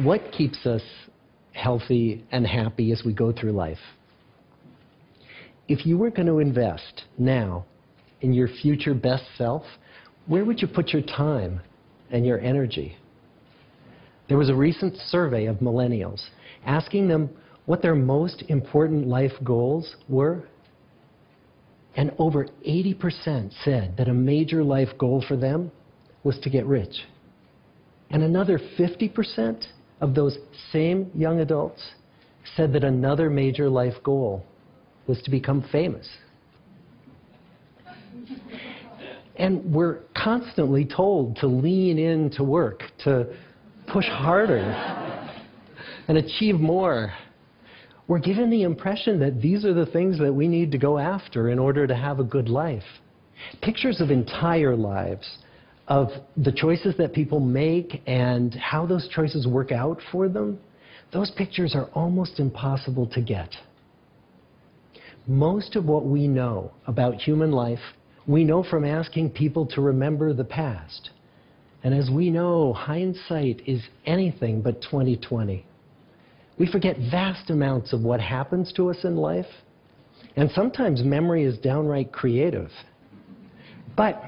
What keeps us healthy and happy as we go through life? If you were going to invest now in your future best self, where would you put your time and your energy? There was a recent survey of millennials asking them what their most important life goals were. And over 80% said that a major life goal for them was to get rich. And another 50% of those same young adults said that another major life goal was to become famous. And we're constantly told to lean into work, to push harder and achieve more. We're given the impression that these are the things that we need to go after in order to have a good life. Pictures of entire lives, of the choices that people make and how those choices work out for them, those pictures are almost impossible to get. Most of what we know about human life, we know from asking people to remember the past. And as we know, hindsight is anything but 20/20. We forget vast amounts of what happens to us in life, and sometimes memory is downright creative. But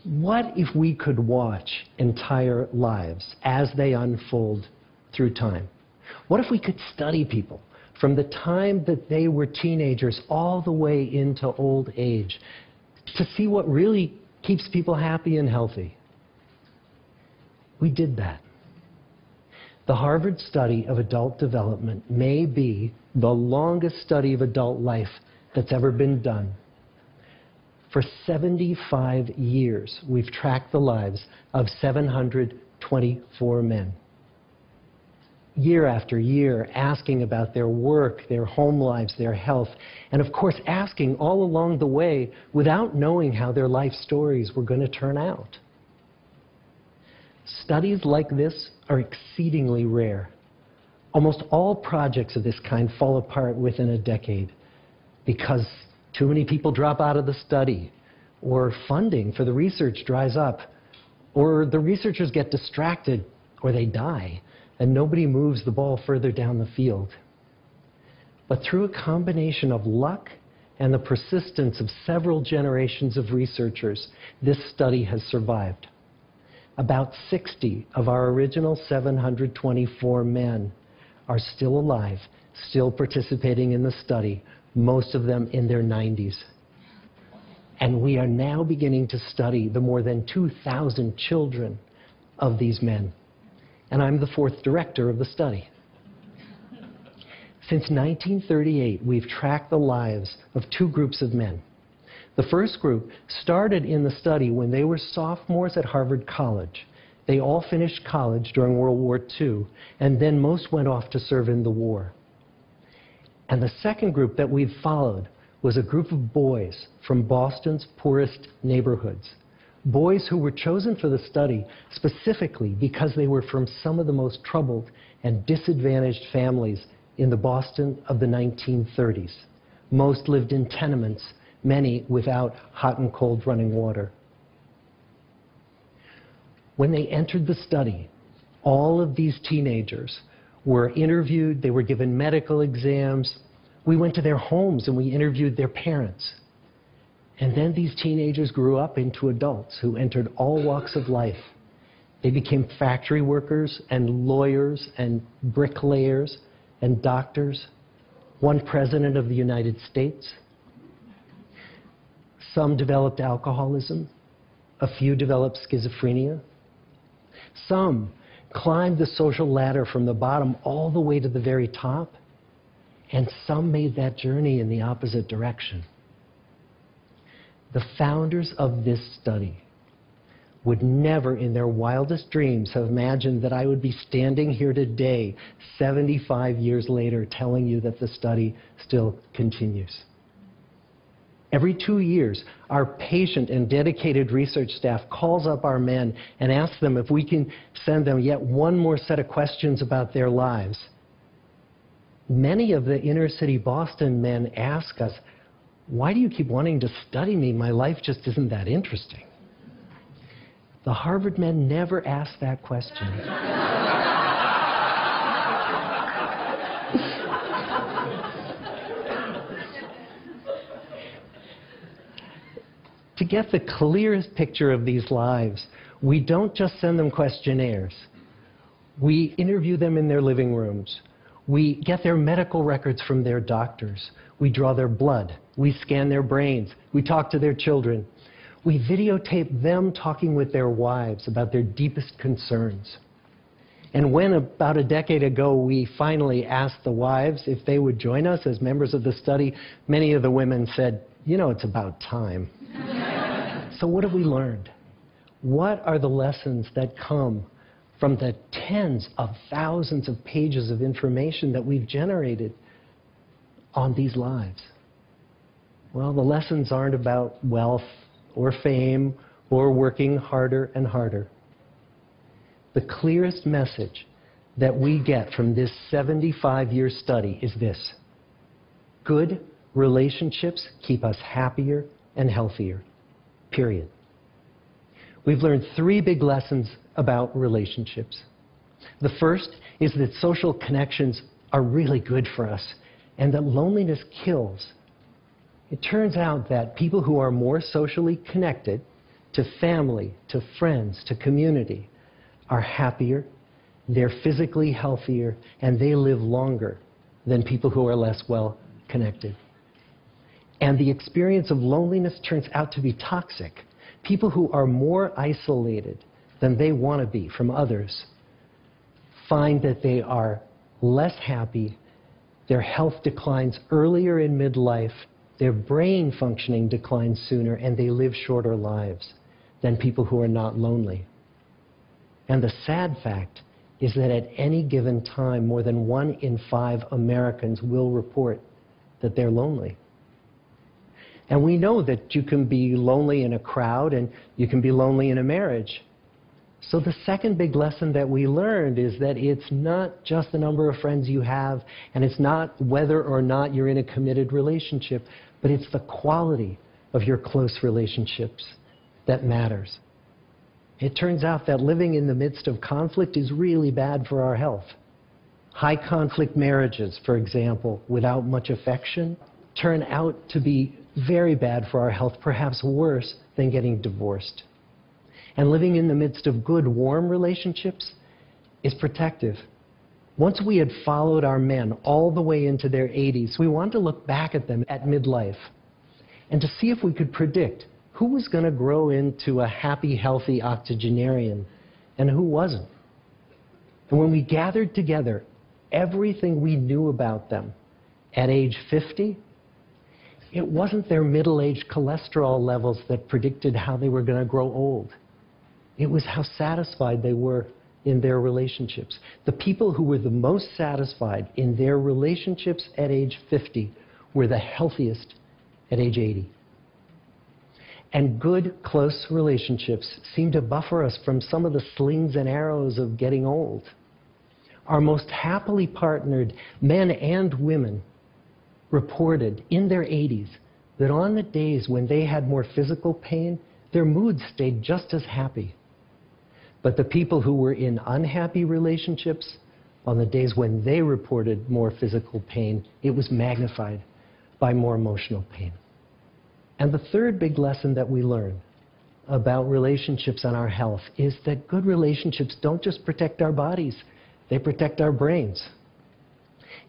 what if we could watch entire lives as they unfold through time? What if we could study people from the time that they were teenagers all the way into old age to see what really keeps people happy and healthy? We did that. The Harvard study of adult development may be the longest study of adult life that's ever been done. For 75 years, we've tracked the lives of 724 men. Year after year, asking about their work, their home lives, their health, and of course asking all along the way without knowing how their life stories were going to turn out. Studies like this are exceedingly rare. Almost all projects of this kind fall apart within a decade because too many people drop out of the study, or funding for the research dries up, or the researchers get distracted, or they die, and nobody moves the ball further down the field. But through a combination of luck and the persistence of several generations of researchers, this study has survived. About 60 of our original 724 men are still alive, still participating in the study, most of them in their 90s. And we are now beginning to study the more than 2,000 children of these men. And I'm the fourth director of the study. Since 1938, we've tracked the lives of two groups of men. The first group started in the study when they were sophomores at Harvard College. They all finished college during World War II, and then most went off to serve in the war. And the second group that we've followed was a group of boys from Boston's poorest neighborhoods. Boys who were chosen for the study specifically because they were from some of the most troubled and disadvantaged families in the Boston of the 1930s. Most lived in tenements, many without hot and cold running water. When they entered the study, all of these teenagers were interviewed, they were given medical exams. We went to their homes and we interviewed their parents. And then these teenagers grew up into adults who entered all walks of life. They became factory workers and lawyers and bricklayers and doctors, one president of the United States. Some developed alcoholism. A few developed schizophrenia. Some climbed the social ladder from the bottom all the way to the very top. And some made that journey in the opposite direction. The founders of this study would never in their wildest dreams have imagined that I would be standing here today, 75 years later, telling you that the study still continues. Every 2 years, our patient and dedicated research staff calls up our men and asks them if we can send them yet one more set of questions about their lives. Many of the inner city Boston men ask us, "Why do you keep wanting to study me? My life just isn't that interesting." The Harvard men never asked that question. To get the clearest picture of these lives, we don't just send them questionnaires. We interview them in their living rooms. We get their medical records from their doctors. We draw their blood. We scan their brains. We talk to their children. We videotape them talking with their wives about their deepest concerns. And when, about a decade ago, we finally asked the wives if they would join us as members of the study, many of the women said, "You know, it's about time." So what have we learned? What are the lessons that come from the tens of thousands of pages of information that we've generated on these lives? Well, the lessons aren't about wealth or fame or working harder and harder. The clearest message that we get from this 75-year study is this: good relationships keep us happier and healthier, period. We've learned 3 big lessons about relationships. The first is that social connections are really good for us and that loneliness kills. It turns out that people who are more socially connected to family, to friends, to community are happier, they're physically healthier, and they live longer than people who are less well connected. And the experience of loneliness turns out to be toxic. People who are more isolated than they want to be from others find that they are less happy, their health declines earlier in midlife, their brain functioning declines sooner, and they live shorter lives than people who are not lonely. And the sad fact is that at any given time, more than 1 in 5 Americans will report that they're lonely. And we know that you can be lonely in a crowd and you can be lonely in a marriage. So the second big lesson that we learned is that it's not just the number of friends you have, and it's not whether or not you're in a committed relationship, but it's the quality of your close relationships that matters. It turns out that living in the midst of conflict is really bad for our health. High conflict marriages, for example, without much affection, turn out to be very bad for our health, perhaps worse than getting divorced. And living in the midst of good, warm relationships is protective. Once we had followed our men all the way into their 80s, we wanted to look back at them at midlife and to see if we could predict who was going to grow into a happy, healthy octogenarian and who wasn't. And when we gathered together everything we knew about them at age 50, it wasn't their middle-aged cholesterol levels that predicted how they were going to grow old. It was how satisfied they were in their relationships. The people who were the most satisfied in their relationships at age 50 were the healthiest at age 80. And good, close relationships seem to buffer us from some of the slings and arrows of getting old. Our most happily partnered men and women reported in their 80s that on the days when they had more physical pain, their moods stayed just as happy. But the people who were in unhappy relationships, on the days when they reported more physical pain, it was magnified by more emotional pain. And the third big lesson that we learn about relationships and our health is that good relationships don't just protect our bodies, they protect our brains.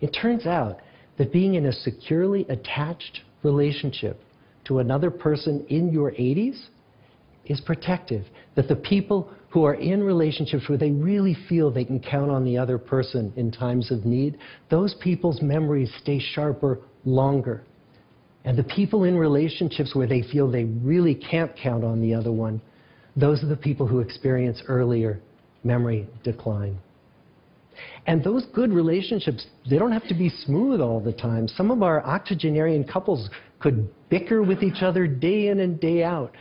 It turns out that being in a securely attached relationship to another person in your 80s is protective. That the people who are in relationships where they really feel they can count on the other person in times of need, those people's memories stay sharper longer. And the people in relationships where they feel they really can't count on the other one, those are the people who experience earlier memory decline. And those good relationships, they don't have to be smooth all the time. Some of our octogenarian couples could bicker with each other day in and day out.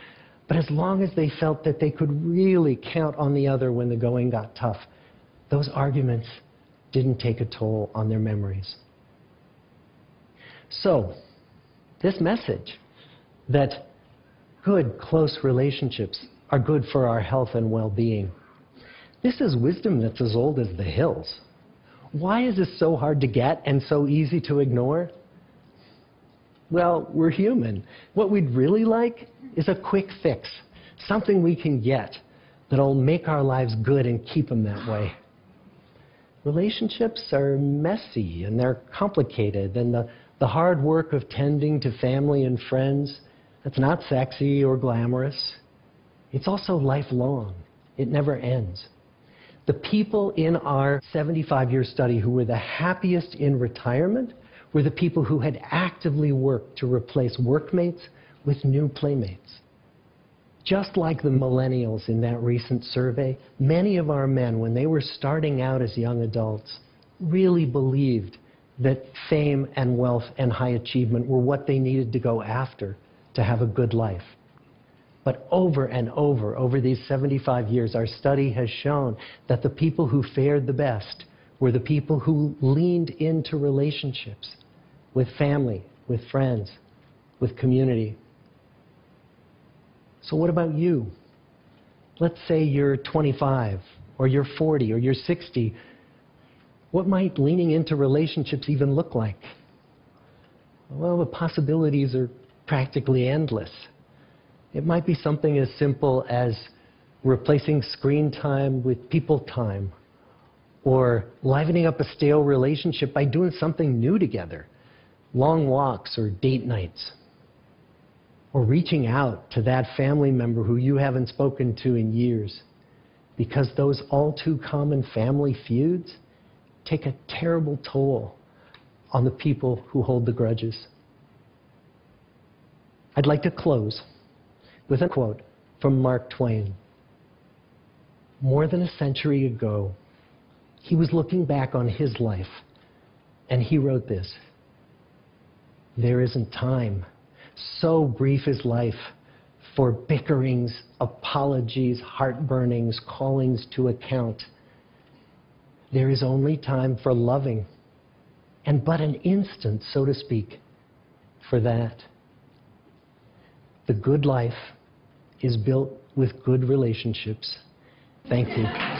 But as long as they felt that they could really count on the other when the going got tough, those arguments didn't take a toll on their memories. So, this message that good, close relationships are good for our health and well-being, this is wisdom that's as old as the hills. Why is this so hard to get and so easy to ignore? Well, we're human. What we'd really like is a quick fix, something we can get that'll make our lives good and keep them that way. Relationships are messy and they're complicated, and the hard work of tending to family and friends, that's not sexy or glamorous. It's also lifelong. It never ends. The people in our 75-year study who were the happiest in retirement were the people who had actively worked to replace workmates with new playmates. Just like the millennials in that recent survey, many of our men, when they were starting out as young adults, really believed that fame and wealth and high achievement were what they needed to go after to have a good life. But over and over these 75 years, our study has shown that the people who fared the best were the people who leaned into relationships with family, with friends, with community. So what about you? Let's say you're 25, or you're 40, or you're 60. What might leaning into relationships even look like? Well, the possibilities are practically endless. It might be something as simple as replacing screen time with people time, or livening up a stale relationship by doing something new together, long walks or date nights, or reaching out to that family member who you haven't spoken to in years, because those all too common family feuds take a terrible toll on the people who hold the grudges. I'd like to close with a quote from Mark Twain. More than a century ago, he was looking back on his life, and he wrote this: "There isn't time, so brief is life, for bickerings, apologies, heartburnings, callings to account. There is only time for loving, and but an instant, so to speak, for that." The good life is built with good relationships. Thank you.